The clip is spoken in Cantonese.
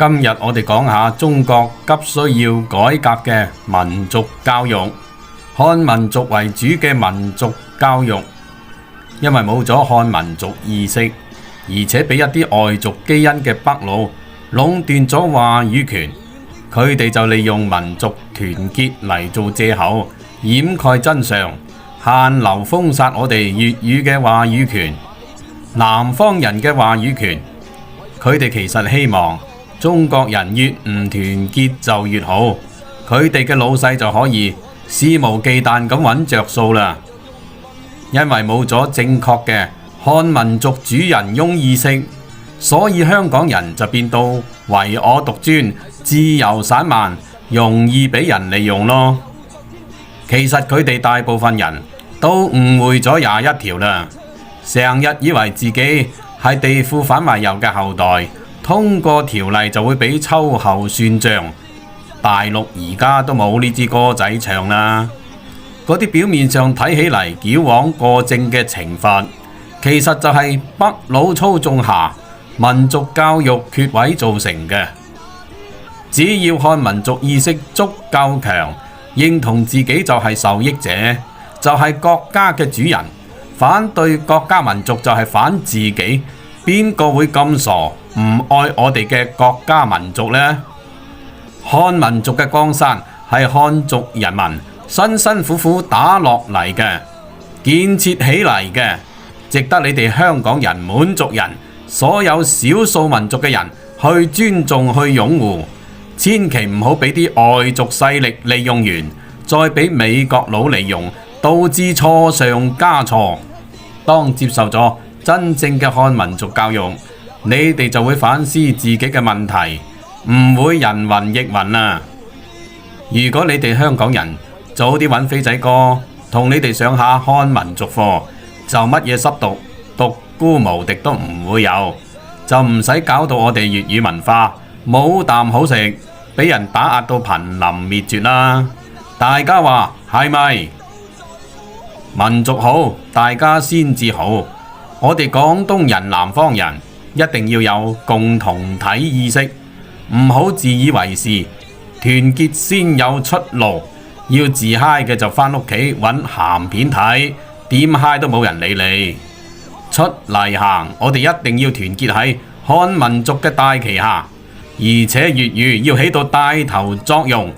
今日我哋講下中國急需要改革嘅民族教育，漢民族為主嘅民族教育，因為冇咗漢民族意識，而且俾一啲外族基因嘅北佬壟斷咗話語權，佢哋就利用民族團結嚟做借口，掩蓋真相，限流封殺我哋粵語嘅話語權，南方人嘅話語權。佢哋其實希望中國人越唔團結就越好，佢哋嘅老細就可以肆無忌憚咁揾着數啦。因為冇咗正確嘅漢民族主人翁意識，所以香港人就變到唯我獨尊、自由散漫，容易俾人利用咯。其實佢哋大部分人都誤會咗21條啦，成日以為自己係地富反賣右嘅後代，通過條例就會俾秋後算賬。大陸而家都冇呢支歌仔唱啦。嗰啲表面上睇起嚟矯枉過正嘅懲罰，其實就係北佬操縱下民族教育缺位造成嘅。只要漢民族意識足夠強，認同自己就係受益者，就係國家嘅主人，反對國家民族就係反自己，邊個會咁傻唔愛我哋嘅國家民族呢？漢民族嘅江山係漢族人民辛辛苦苦打落嚟嘅，建設起嚟嘅，值得你哋香港人、滿族人、所有少數民族嘅人去尊重、去擁護。千祈唔好俾啲外族勢力利用完，再俾美國佬利用，導致錯上加錯。當接受咗真正嘅漢民族教育，你哋就會反思自己嘅問題，唔會人云亦云啦。如果你哋香港人早啲揾飛仔哥同你哋上下漢民族課，就乜嘢濕毒獨孤無敵都唔會有，就唔使搞到我哋粵語文化冇啖好食，俾人打壓到瀕臨滅絕啦。大家話係咪？民族好，大家先至好。我哋廣東人、南方人一定要有共同體意識，唔好自以為是，團結先有出路。要自嗨嘅就返屋企揾鹹片睇，點嗨都冇人理你。出嚟行，我哋一定要團結喺漢民族嘅大旗下，而且粵語要起到帶頭作用。